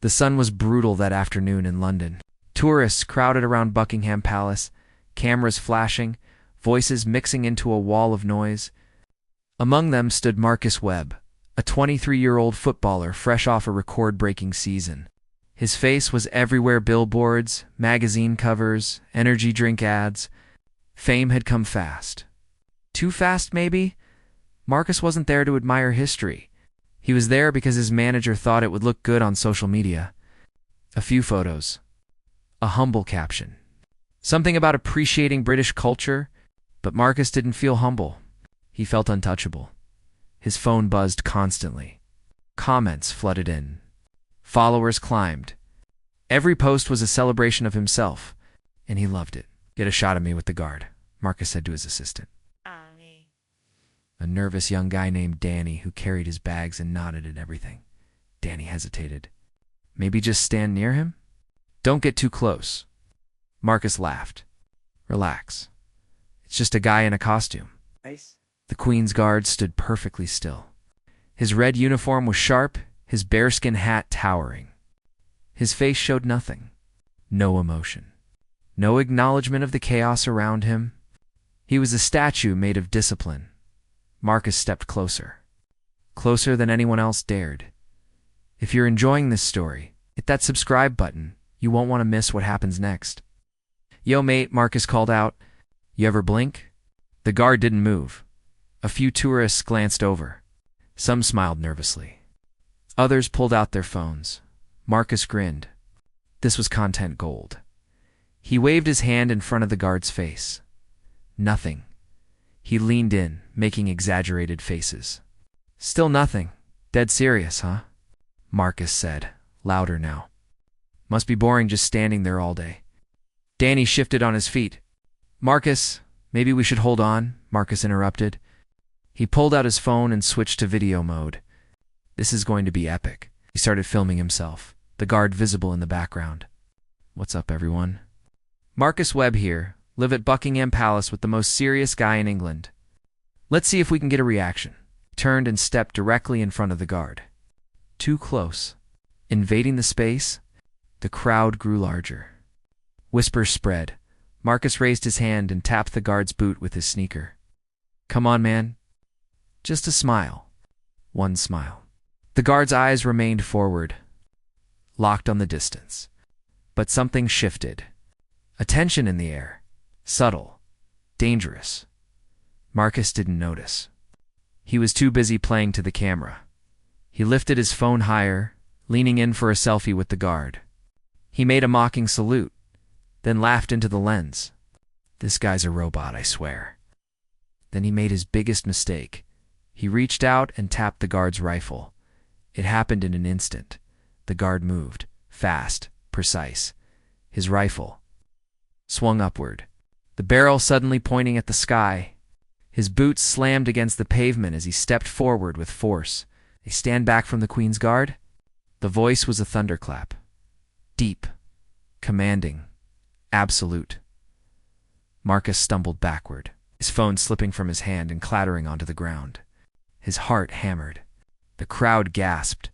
The sun was brutal that afternoon in London. Tourists crowded around Buckingham Palace, cameras flashing, voices mixing into a wall of noise. Among them stood Marcus Webb, a 23-year-old footballer fresh off a record-breaking season. His face was everywhere: billboards, magazine covers, energy drink ads. Fame had come fast. Too fast, maybe? Marcus wasn't there to admire history. He was there because his manager thought it would look good on social media. A few photos. A humble caption. Something about appreciating British culture, but Marcus didn't feel humble. He felt untouchable. His phone buzzed constantly. Comments flooded in. Followers climbed. Every post was a celebration of himself, and he loved it. "Get a shot of me with the guard," Marcus said to his assistant. A nervous young guy named Danny who carried his bags and nodded at everything. Danny hesitated. "Maybe just stand near him?" "Don't get too close." Marcus laughed. "Relax. It's just a guy in a costume." Nice. The Queen's Guard stood perfectly still. His red uniform was sharp, his bearskin hat towering. His face showed nothing. No emotion. No acknowledgement of the chaos around him. He was a statue made of discipline. Marcus stepped closer. Closer than anyone else dared. If you're enjoying this story, hit that subscribe button. You won't want to miss what happens next. "Yo, mate," Marcus called out. "You ever blink?" The guard didn't move. A few tourists glanced over. Some smiled nervously. Others pulled out their phones. Marcus grinned. This was content gold. He waved his hand in front of the guard's face. Nothing. He leaned in, making exaggerated faces. "Still nothing. Dead serious, huh?" Marcus said, louder now. "Must be boring just standing there all day." Danny shifted on his feet. "Marcus, maybe we should hold on," Marcus interrupted. He pulled out his phone and switched to video mode. "This is going to be epic." He started filming himself, the guard visible in the background. "What's up, everyone? Marcus Webb here, live at Buckingham Palace with the most serious guy in England. Let's see if we can get a reaction." He turned and stepped directly in front of the guard. Too close. Invading the space, the crowd grew larger. Whispers spread. Marcus raised his hand and tapped the guard's boot with his sneaker. "Come on, man. Just a smile." One smile. The guard's eyes remained forward, locked on the distance. But something shifted. A tension in the air. Subtle. Dangerous. Marcus didn't notice. He was too busy playing to the camera. He lifted his phone higher, leaning in for a selfie with the guard. He made a mocking salute, then laughed into the lens. "This guy's a robot, I swear." Then he made his biggest mistake. He reached out and tapped the guard's rifle. It happened in an instant. The guard moved, fast, precise. His rifle swung upward, the barrel suddenly pointing at the sky. His boots slammed against the pavement as he stepped forward with force. "They stand back from the Queen's Guard?" The voice was a thunderclap. Deep, commanding, absolute. Marcus stumbled backward, his phone slipping from his hand and clattering onto the ground. His heart hammered. The crowd gasped.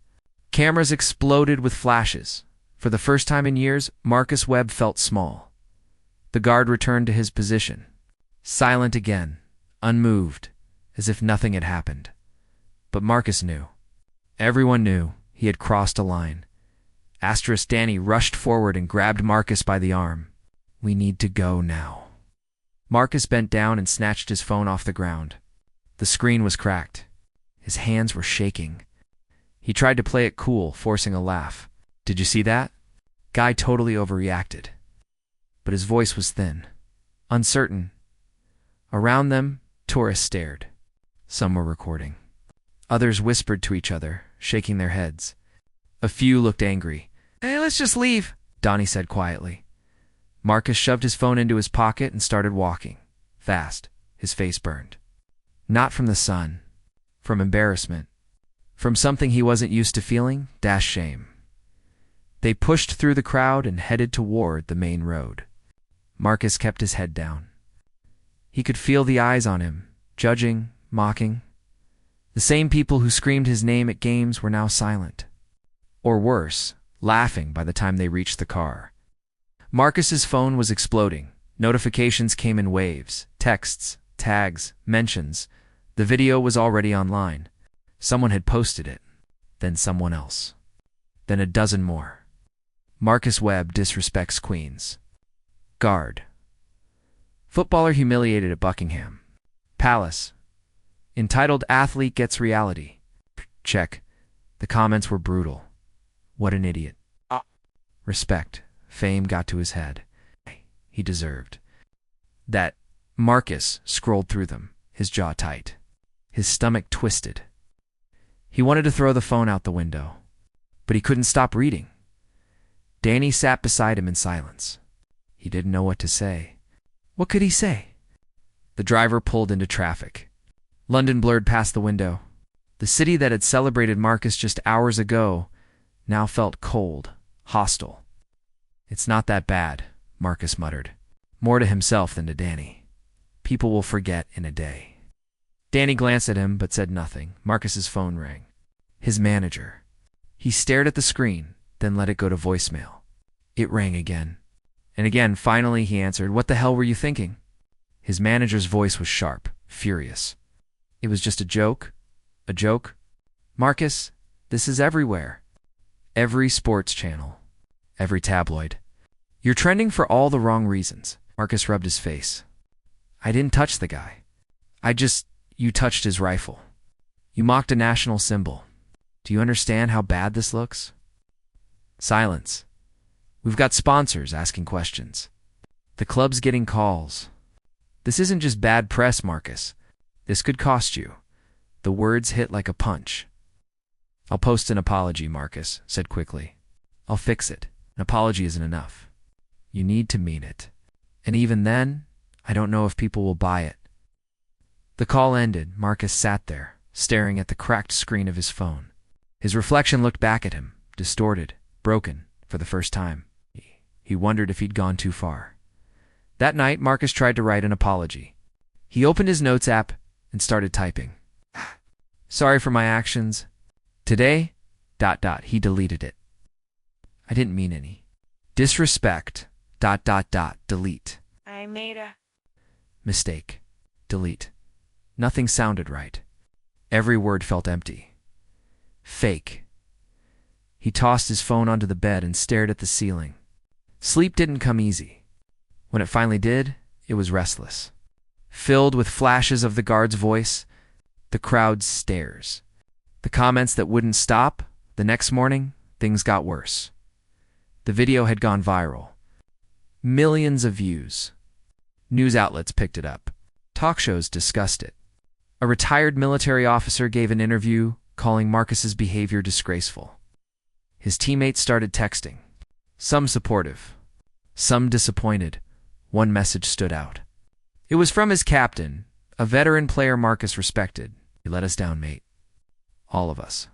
Cameras exploded with flashes. For the first time in years, Marcus Webb felt small. The guard returned to his position. Silent again, unmoved, as if nothing had happened. But Marcus knew. Everyone knew he had crossed a line. Danny rushed forward and grabbed Marcus by the arm. "We need to go now." Marcus bent down and snatched his phone off the ground. The screen was cracked. His hands were shaking. He tried to play it cool, forcing a laugh. "Did you see that? Guy totally overreacted." But his voice was thin, uncertain. Around them, tourists stared. Some were recording. Others whispered to each other, shaking their heads. A few looked angry. "Hey, let's just leave," Donnie said quietly. Marcus shoved his phone into his pocket and started walking. Fast, his face burned. Not from the sun, from embarrassment. From something he wasn't used to feeling, shame. They pushed through the crowd and headed toward the main road. Marcus kept his head down. He could feel the eyes on him, judging, mocking. The same people who screamed his name at games were now silent. Or worse, laughing by the time they reached the car. Marcus's phone was exploding. Notifications came in waves, texts, tags, mentions. The video was already online. Someone had posted it, then someone else, then a dozen more. Marcus Webb disrespects Queens. Guard. Footballer humiliated at Buckingham Palace. Entitled Athlete Gets Reality. Check. The comments were brutal. What an idiot. Respect. Fame got to his head. He deserved. That Marcus scrolled through them, his jaw tight, his stomach twisted. He wanted to throw the phone out the window, but he couldn't stop reading. Danny sat beside him in silence. He didn't know what to say. What could he say? The driver pulled into traffic. London blurred past the window. The city that had celebrated Marcus just hours ago now felt cold, hostile. It's not that bad, Marcus muttered, more to himself than to Danny. People will forget in a day. Danny glanced at him but said nothing. Marcus's phone rang. His manager. He stared at the screen, then let it go to voicemail. It rang again. And again, finally he answered, "What the hell were you thinking?" His manager's voice was sharp, furious. "It was just a joke. A joke? Marcus, this is everywhere. Every sports channel. Every tabloid. You're trending for all the wrong reasons." Marcus rubbed his face. "I didn't touch the guy. You touched his rifle. You mocked a national symbol. Do you understand how bad this looks?" Silence. "We've got sponsors asking questions. The club's getting calls. This isn't just bad press, Marcus. This could cost you." The words hit like a punch. "I'll post an apology," Marcus said quickly. "I'll fix it. An apology isn't enough. You need to mean it. And even then, I don't know if people will buy it." The call ended. Marcus sat there, staring at the cracked screen of his phone. His reflection looked back at him, distorted, broken, for the first time. He wondered if he'd gone too far. That night, Marcus tried to write an apology. He opened his notes app and started typing. "Sorry for my actions. Today, ... He deleted it. "I didn't mean any. Disrespect, ... Delete. I made a Mistake. Delete." Nothing sounded right. Every word felt empty. Fake. He tossed his phone onto the bed and stared at the ceiling. Sleep didn't come easy. When it finally did, it was restless. Filled with flashes of the guard's voice, the crowd's stares, the comments that wouldn't stop. The next morning, things got worse. The video had gone viral. Millions of views. News outlets picked it up. Talk shows discussed it. A retired military officer gave an interview calling Marcus's behavior disgraceful. His teammates started texting. Some supportive, some disappointed. One message stood out. It was from his captain, a veteran player Marcus respected. "You let us down, mate. All of us."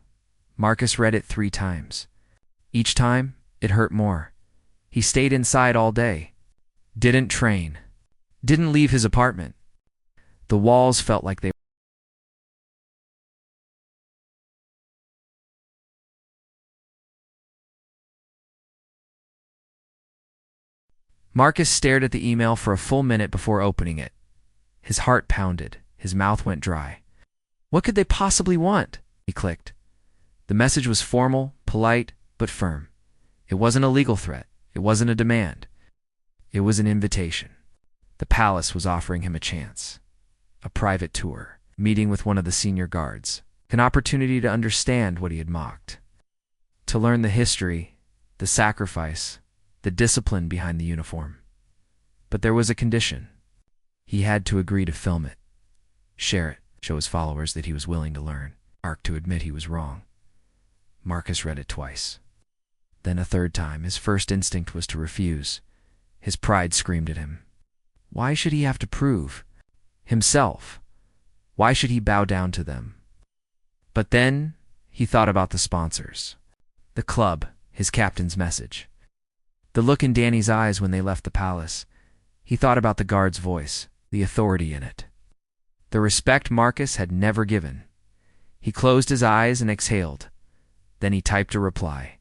Marcus read it 3 times. Each time, it hurt more. He stayed inside all day. Didn't train. Didn't leave his apartment. The walls felt like they Marcus stared at the email for a full minute before opening it. His heart pounded. His mouth went dry. What could they possibly want? He clicked. The message was formal, polite, but firm. It wasn't a legal threat. It wasn't a demand. It was an invitation. The palace was offering him a chance. A private tour, meeting with one of the senior guards, an opportunity to understand what he had mocked, to learn the history, the sacrifice, the discipline behind the uniform. But there was a condition. He had to agree to film it, share it, show his followers that he was willing to learn, to admit he was wrong. Marcus read it twice. Then a third time. His first instinct was to refuse. His pride screamed at him. Why should he have to prove himself? Why should he bow down to them? But then he thought about the sponsors, the club, his captain's message, the look in Danny's eyes when they left the palace. He thought about the guard's voice, the authority in it, the respect Marcus had never given. He closed his eyes and exhaled. Then he typed a reply.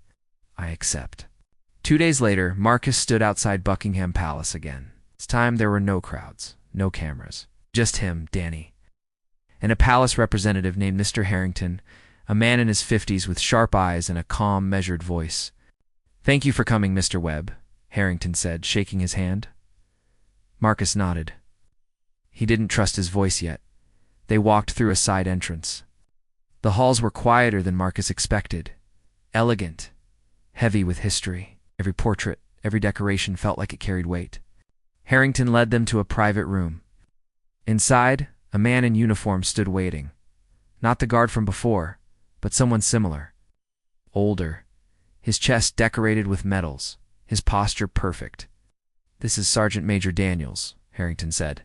I accept. 2 days later, Marcus stood outside Buckingham Palace again. This time there were no crowds, no cameras. Just him, Danny, and a palace representative named Mr. Harrington, a man in his 50s with sharp eyes and a calm, measured voice. "Thank you for coming, Mr. Webb," Harrington said, shaking his hand. Marcus nodded. He didn't trust his voice yet. They walked through a side entrance. The halls were quieter than Marcus expected. Elegant, heavy with history. Every portrait, every decoration felt like it carried weight. Harrington led them to a private room. Inside, a man in uniform stood waiting. Not the guard from before, but someone similar. Older, his chest decorated with medals, his posture perfect. "This is Sergeant Major Daniels," Harrington said.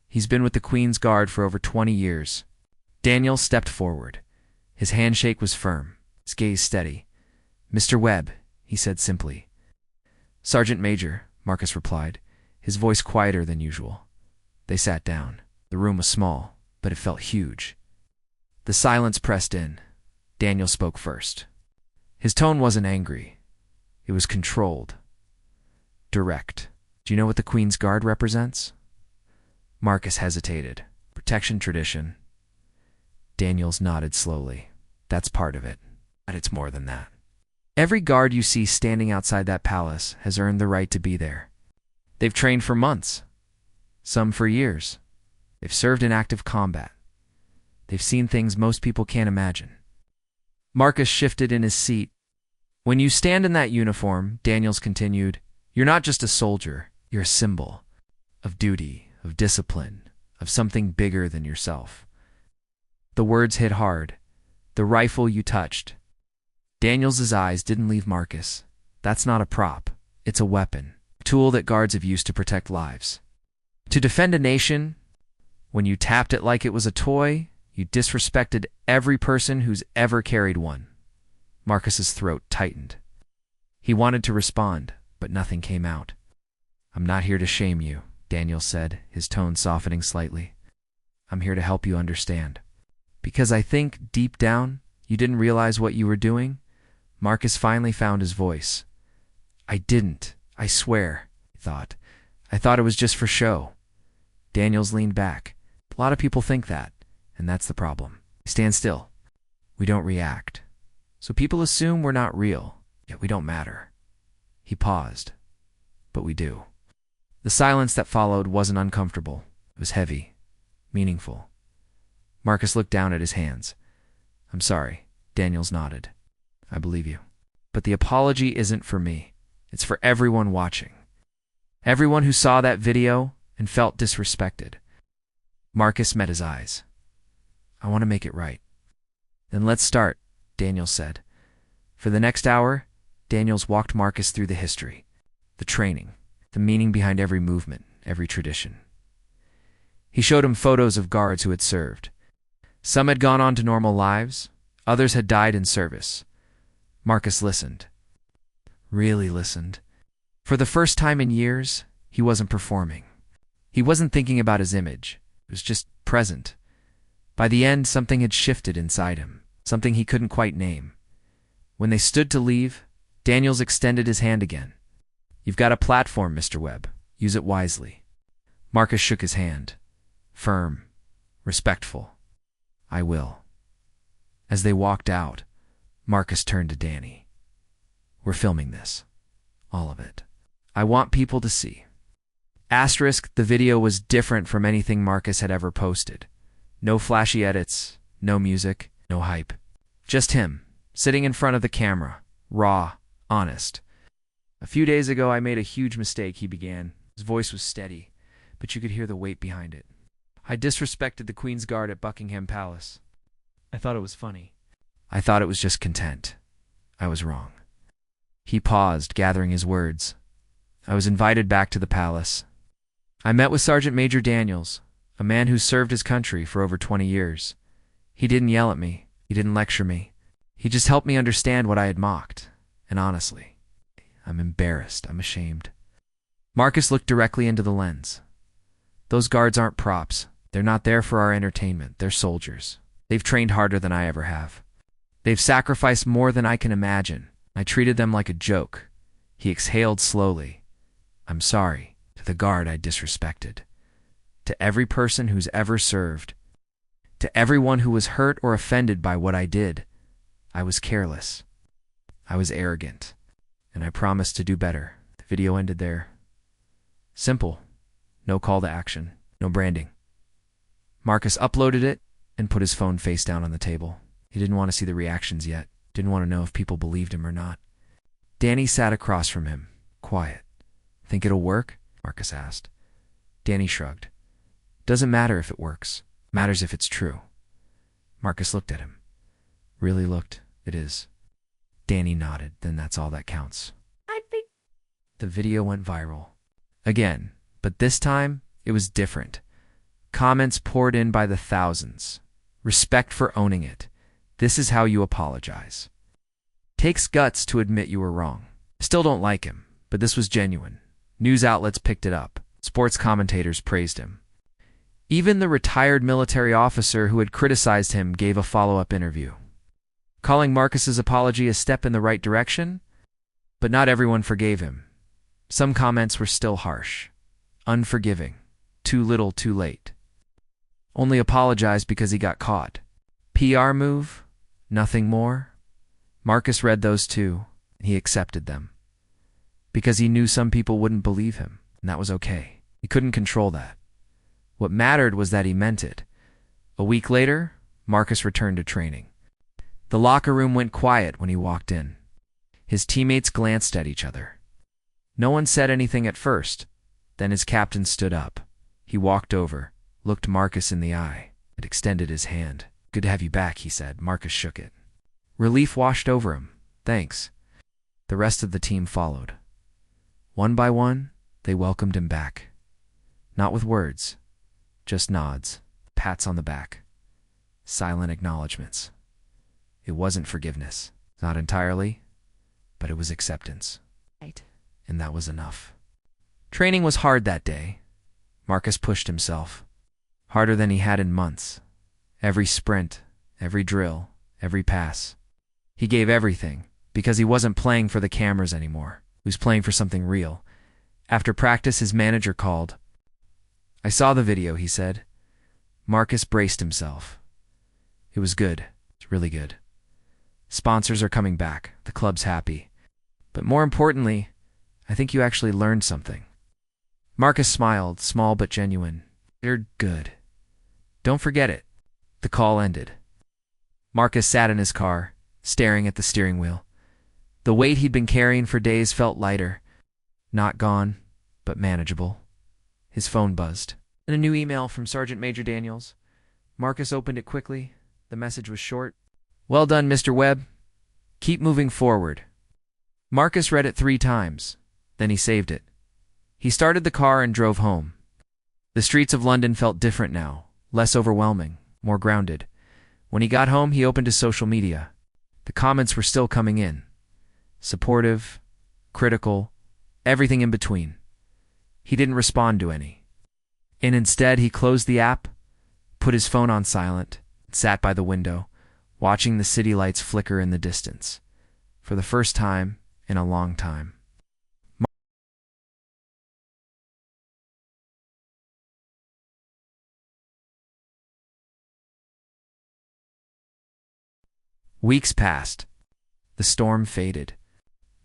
"He's been with the Queen's Guard for over 20 years. Daniels stepped forward. His handshake was firm, his gaze steady. "Mr. Webb," he said simply. "Sergeant Major," Marcus replied, his voice quieter than usual. They sat down. The room was small, but it felt huge. The silence pressed in. Daniel spoke first. His tone wasn't angry. It was controlled. Direct. "Do you know what the Queen's Guard represents?" Marcus hesitated. "Protection tradition." Daniels nodded slowly. "That's part of it, but it's more than that. Every guard you see standing outside that palace has earned the right to be there. They've trained for months, some for years. They've served in active combat. They've seen things most people can't imagine." Marcus shifted in his seat. "When you stand in that uniform," Daniels continued, "you're not just a soldier, you're a symbol of duty, of discipline, of something bigger than yourself." The words hit hard. "The rifle you touched." Daniels' eyes didn't leave Marcus. "That's not a prop. It's a weapon, a tool that guards have used to protect lives. To defend a nation, when you tapped it like it was a toy, you disrespected every person who's ever carried one." Marcus's throat tightened. He wanted to respond, but nothing came out. "I'm not here to shame you," Daniel said, his tone softening slightly. "I'm here to help you understand. Because I think, deep down, you didn't realize what you were doing." Marcus finally found his voice. "I didn't, I swear," he thought. "I thought it was just for show." Daniels leaned back. "A lot of people think that, and that's the problem. We stand still. We don't react. So people assume we're not real, yet we don't matter." He paused. "But we do." The silence that followed wasn't uncomfortable. It was heavy, meaningful. Marcus looked down at his hands. "I'm sorry," Daniels nodded. "I believe you. But the apology isn't for me. It's for everyone watching. Everyone who saw that video and felt disrespected." Marcus met his eyes. "I want to make it right." "Then let's start," Daniels said. For the next hour, Daniels walked Marcus through the history, the training, the meaning behind every movement, every tradition. He showed him photos of guards who had served. Some had gone on to normal lives, others had died in service. Marcus listened. Really listened. For the first time in years, he wasn't performing. He wasn't thinking about his image. It was just present. By the end, something had shifted inside him, something he couldn't quite name. When they stood to leave, Daniels extended his hand again. "You've got a platform, Mr. Webb. Use it wisely." Marcus shook his hand. Firm, respectful. "I will." As they walked out, Marcus turned to Danny. "We're filming this. All of it. I want people to see." Asterisk, the video was different from anything Marcus had ever posted. No flashy edits, no music, no hype. Just him, sitting in front of the camera, raw, honest. "A few days ago I made a huge mistake," he began. His voice was steady, but you could hear the weight behind it. "I disrespected the Queen's Guard at Buckingham Palace. I thought it was funny. I thought it was just content. I was wrong." He paused, gathering his words. "I was invited back to the palace. I met with Sergeant Major Daniels, a man who served his country for over 20 years. He didn't yell at me. He didn't lecture me. He just helped me understand what I had mocked. And honestly, I'm embarrassed. I'm ashamed." Marcus looked directly into the lens. "Those guards aren't props. They're not there for our entertainment. They're soldiers. They've trained harder than I ever have. They've sacrificed more than I can imagine. I treated them like a joke. He exhaled slowly. I'm sorry to the guard I disrespected, to every person who's ever served, to everyone who was hurt or offended by what I did. I was careless. I was arrogant, and I promised to do better. The video ended there. Simple. No call to action. No branding. Marcus uploaded it and put his phone face down on the table. He didn't want to see the reactions yet. Didn't want to know if people believed him or not. Danny sat across from him, quiet. Think it'll work? Marcus asked. Danny shrugged. Doesn't matter if it works. Matters if it's true. Marcus looked at him. Really looked. It is. Danny nodded. Then that's all that counts. I think. The video went viral. Again, but this time it was different. Comments poured in by the thousands. Respect for owning it. This is how you apologize. Takes guts to admit you were wrong. Still don't like him, but this was genuine. News outlets picked it up. Sports commentators praised him. Even the retired military officer who had criticized him gave a follow-up interview, calling Marcus's apology a step in the right direction, but not everyone forgave him. Some comments were still harsh, unforgiving, too little too late. Only apologized because he got caught. PR move? Nothing more? Marcus read those too, and he accepted them. Because he knew some people wouldn't believe him, and that was okay. He couldn't control that. What mattered was that he meant it. A week later, Marcus returned to training. The locker room went quiet when he walked in. His teammates glanced at each other. No one said anything at first. Then his captain stood up. He walked over, looked Marcus in the eye, and extended his hand. Good to have you back, he said. Marcus shook it. Relief washed over him. Thanks. The rest of the team followed. One by one, they welcomed him back. Not with words, just nods, pats on the back, silent acknowledgments. It wasn't forgiveness, not entirely, but it was acceptance. Right. And that was enough. Training was hard that day. Marcus pushed himself, harder than he had in months. Every sprint, every drill, every pass. He gave everything, because he wasn't playing for the cameras anymore. He was playing for something real. After practice, his manager called. I saw the video, he said. Marcus braced himself. It was good. It's really good. Sponsors are coming back. The club's happy. But more importantly, I think you actually learned something. Marcus smiled, small but genuine. You're good. Don't forget it. The call ended. Marcus sat in his car, staring at the steering wheel. The weight he'd been carrying for days felt lighter. Not gone, but manageable. His phone buzzed. And a new email from Sergeant Major Daniels. Marcus opened it quickly. The message was short. Well done, Mr. Webb. Keep moving forward. Marcus read it 3 times. Then he saved it. He started the car and drove home. The streets of London felt different now, less overwhelming, more grounded. When he got home, he opened his social media. The comments were still coming in. Supportive, critical, everything in between. He didn't respond to any. And instead, he closed the app, put his phone on silent, and sat by the window, watching the city lights flicker in the distance. For the first time in a long time. Weeks passed. The storm faded.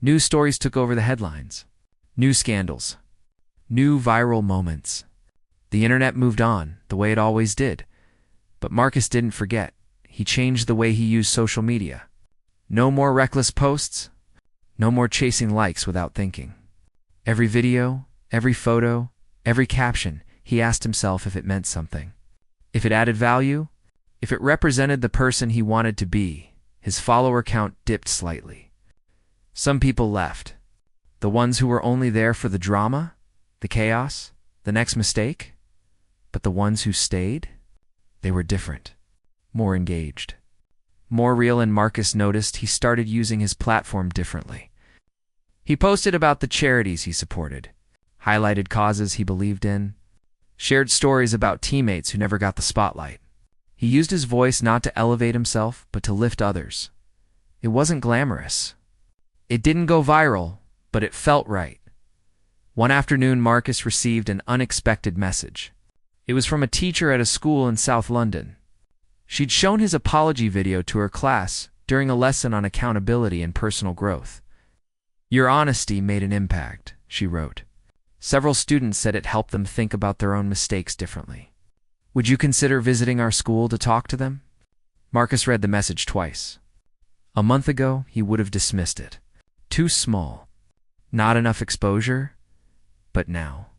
New stories took over the headlines. New scandals. New viral moments. The internet moved on, the way it always did. But Marcus didn't forget. He changed the way he used social media. No more reckless posts. No more chasing likes without thinking. Every video, every photo, every caption, he asked himself if it meant something. If it added value, if it represented the person he wanted to be. His follower count dipped slightly. Some people left. The ones who were only there for the drama, the chaos, the next mistake. But the ones who stayed, they were different, more engaged, more real, and Marcus noticed he started using his platform differently. He posted about the charities he supported, highlighted causes he believed in, shared stories about teammates who never got the spotlight. He used his voice not to elevate himself, but to lift others. It wasn't glamorous. It didn't go viral, but it felt right. One afternoon, Marcus received an unexpected message. It was from a teacher at a school in South London. She'd shown his apology video to her class during a lesson on accountability and personal growth. "Your honesty made an impact," she wrote. "Several students said it helped them think about their own mistakes differently. Would you consider visiting our school to talk to them?" Marcus read the message twice. A month ago, he would have dismissed it. Too small. Not enough exposure. But now,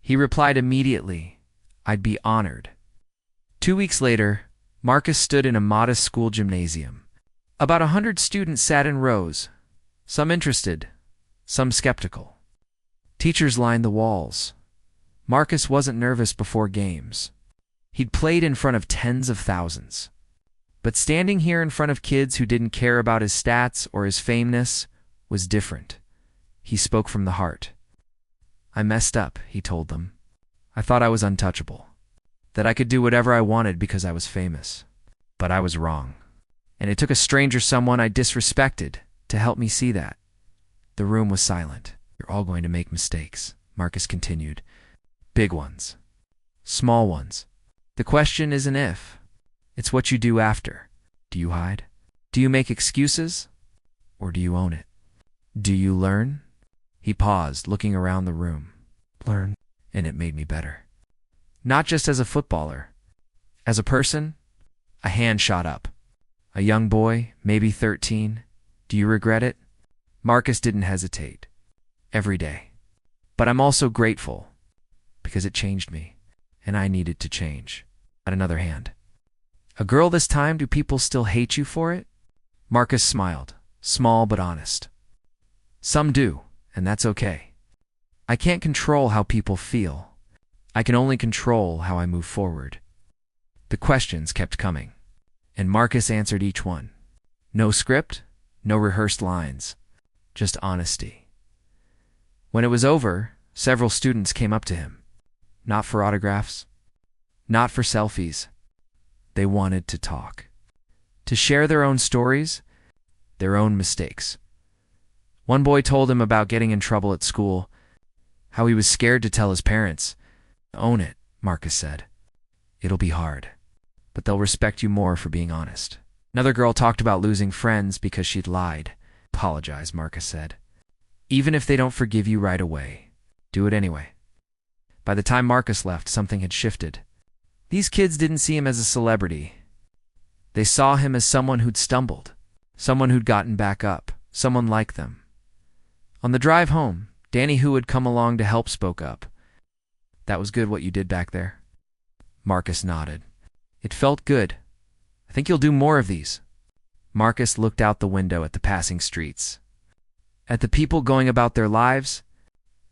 he replied immediately, "I'd be honored." 2 weeks later, Marcus stood in a modest school gymnasium. About 100 students sat in rows, some interested, some skeptical. Teachers lined the walls. Marcus wasn't nervous before games. He'd played in front of tens of thousands. But standing here in front of kids who didn't care about his stats or his fameness was different. He spoke from the heart. "I messed up," he told them. "I thought I was untouchable, that I could do whatever I wanted because I was famous. But I was wrong. And it took a stranger, someone I disrespected, to help me see that." The room was silent. "You're all going to make mistakes," Marcus continued. "Big ones. Small ones. The question isn't if. It's what you do after. Do you hide? Do you make excuses? Or do you own it? Do you learn?" He paused, looking around the room. "Learn." And it made me better. Not just as a footballer. As a person. A hand shot up. A young boy, maybe 13. "Do you regret it?" Marcus didn't hesitate. "Every day. But I'm also grateful, because it changed me, and I needed to change." At another hand. "A girl this time, do people still hate you for it?" Marcus smiled, small but honest. "Some do, and that's okay. I can't control how people feel. I can only control how I move forward." The questions kept coming, and Marcus answered each one. No script, no rehearsed lines, just honesty. When it was over, several students came up to him. Not for autographs, not for selfies. They wanted to talk. To share their own stories, their own mistakes. One boy told him about getting in trouble at school, how he was scared to tell his parents. "Own it," Marcus said. "It'll be hard, but they'll respect you more for being honest." Another girl talked about losing friends because she'd lied. "Apologize," Marcus said. "Even if they don't forgive you right away, do it anyway." By the time Marcus left, something had shifted. These kids didn't see him as a celebrity. They saw him as someone who'd stumbled, someone who'd gotten back up, someone like them. On the drive home, Danny, who had come along to help, spoke up. "That was good what you did back there." Marcus nodded. "It felt good. I think you'll do more of these." Marcus looked out the window at the passing streets, at the people going about their lives,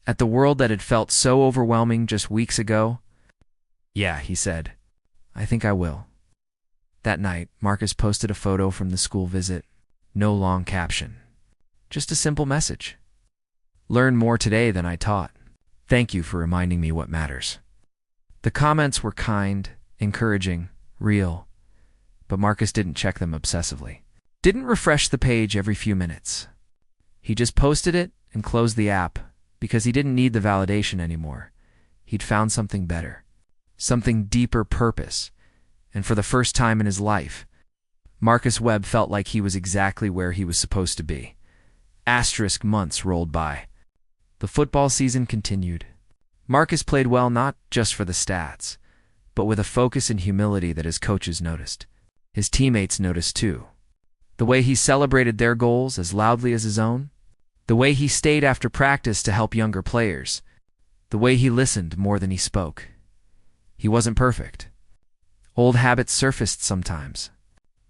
at the world that had felt so overwhelming just weeks ago. "Yeah," he said. "I think I will." That night, Marcus posted a photo from the school visit. No long caption. Just a simple message. "Learn more today than I taught. Thank you for reminding me what matters." The comments were kind, encouraging, real, but Marcus didn't check them obsessively. Didn't refresh the page every few minutes. He just posted it and closed the app because he didn't need the validation anymore. He'd found something better. Something deeper purpose, and for the first time in his life, Marcus Webb felt like he was exactly where he was supposed to be. Asterisk months rolled by. The football season continued. Marcus played well not just for the stats, but with a focus and humility that his coaches noticed. His teammates noticed too. The way he celebrated their goals as loudly as his own. The way he stayed after practice to help younger players. The way he listened more than he spoke. He wasn't perfect. Old habits surfaced sometimes.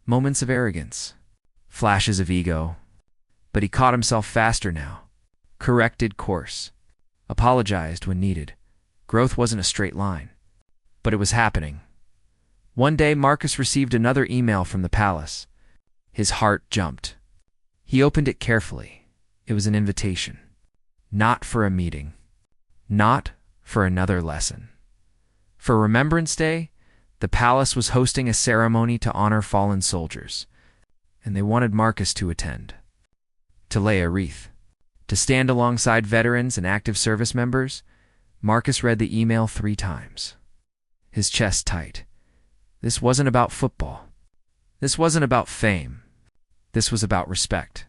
Moments of arrogance. Flashes of ego. But he caught himself faster now. Corrected course. Apologized when needed. Growth wasn't a straight line. But it was happening. One day, Marcus received another email from the palace. His heart jumped. He opened it carefully. It was an invitation. Not for a meeting. Not for another lesson. For Remembrance Day, the palace was hosting a ceremony to honor fallen soldiers, and they wanted Marcus to attend. to lay a wreath, to stand alongside veterans and active service members. Marcus read the email 3 times, his chest tight. This wasn't about football. This wasn't about fame. This was about respect,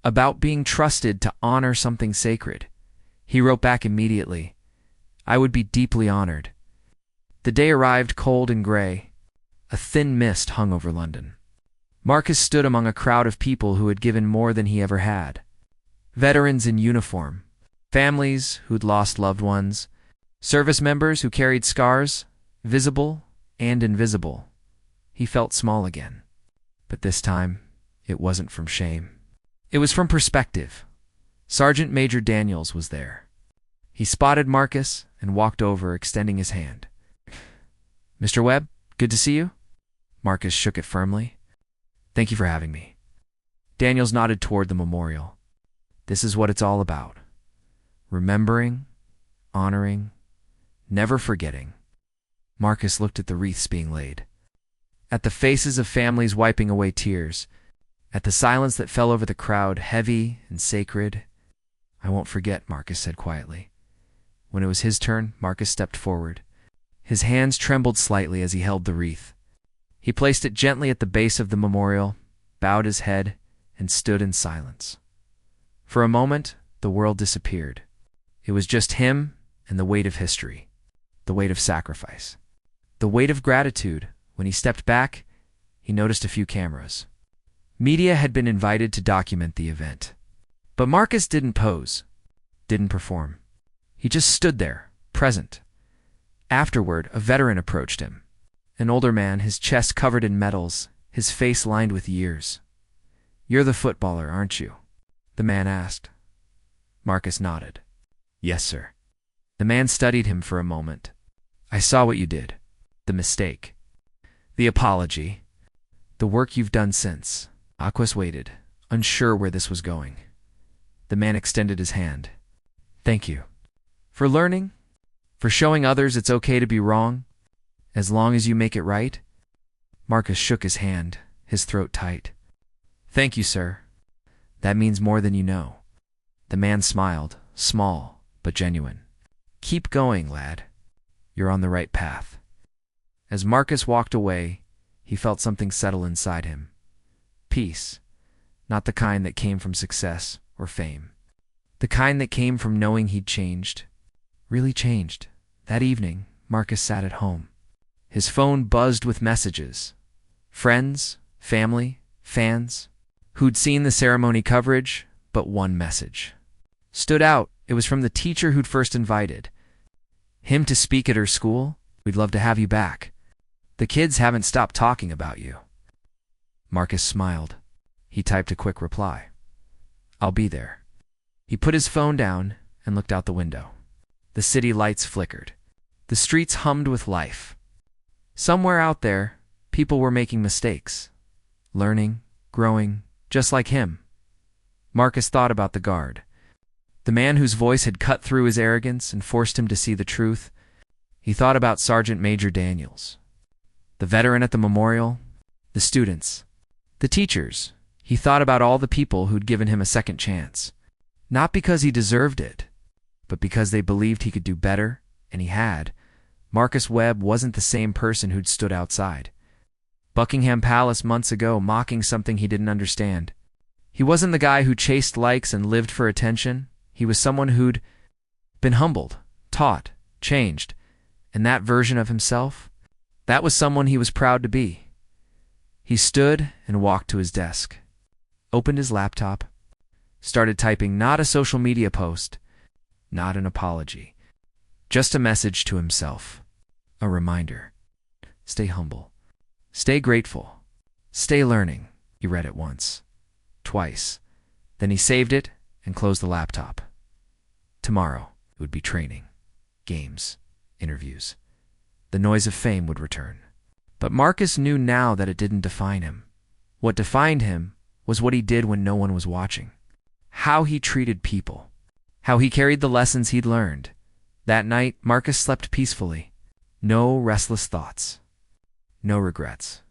about being trusted to honor something sacred. He wrote back immediately, "I would be deeply honored." The day arrived cold and gray. A thin mist hung over London. Marcus stood among a crowd of people who had given more than he ever had. Veterans in uniform, families who'd lost loved ones, service members who carried scars, visible and invisible. He felt small again. But this time, it wasn't from shame. It was from perspective. Sergeant Major Daniels was there. He spotted Marcus and walked over, extending his hand. "Mr. Webb, good to see you." Marcus shook it firmly. "Thank you for having me." Daniels nodded toward the memorial. "This is what it's all about. Remembering, honoring, never forgetting." Marcus looked at the wreaths being laid, at the faces of families wiping away tears, at the silence that fell over the crowd, heavy and sacred. "I won't forget," Marcus said quietly. When it was his turn, Marcus stepped forward. His hands trembled slightly as he held the wreath. He placed it gently at the base of the memorial, bowed his head, and stood in silence. For a moment, the world disappeared. It was just him and the weight of history, the weight of sacrifice, the weight of gratitude. When he stepped back, he noticed a few cameras. Media had been invited to document the event. But Marcus didn't pose, didn't perform. He just stood there, present. Afterward, a veteran approached him. An older man, his chest covered in medals, his face lined with years. "You're the footballer, aren't you?" the man asked. Marcus nodded. "Yes, sir." The man studied him for a moment. "I saw what you did. The mistake. The apology. The work you've done since." Marcus waited, unsure where this was going. The man extended his hand. "Thank you. For learning, for showing others it's okay to be wrong, as long as you make it right." Marcus shook his hand, his throat tight. "Thank you, sir. That means more than you know." The man smiled, small but genuine. "Keep going, lad. You're on the right path." As Marcus walked away, he felt something settle inside him. Peace, not the kind that came from success or fame. The kind that came from knowing he'd changed, really changed. That evening, Marcus sat at home. His phone buzzed with messages. Friends, family, fans, who'd seen the ceremony coverage, but one message stood out. It was from the teacher who'd first invited him to speak at her school. "We'd love to have you back. The kids haven't stopped talking about you." Marcus smiled. He typed a quick reply. "I'll be there." He put his phone down and looked out the window. The city lights flickered. The streets hummed with life. Somewhere out there, people were making mistakes, learning, growing, just like him. Marcus thought about the guard, the man whose voice had cut through his arrogance and forced him to see the truth. He thought about Sergeant Major Daniels, the veteran at the memorial, the students, the teachers. He thought about all the people who'd given him a second chance, not because he deserved it, but because they believed he could do better, and he had. Marcus Webb wasn't the same person who'd stood outside Buckingham Palace months ago mocking something he didn't understand. He wasn't the guy who chased likes and lived for attention. He was someone who'd been humbled, taught, changed, and that version of himself, that was someone he was proud to be. He stood and walked to his desk, opened his laptop, started typing not a social media post, not an apology, just a message to himself, a reminder. Stay humble, stay grateful, stay learning. He read it once, twice. Then he saved it and closed the laptop. Tomorrow it would be training, games, interviews. The noise of fame would return. But Marcus knew now that it didn't define him. What defined him was what he did when no one was watching. How he treated people. How he carried the lessons he'd learned. That night, Marcus slept peacefully. No restless thoughts. No regrets.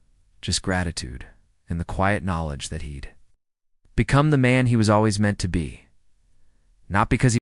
Just gratitude and the quiet knowledge that he'd become the man he was always meant to be. Not because he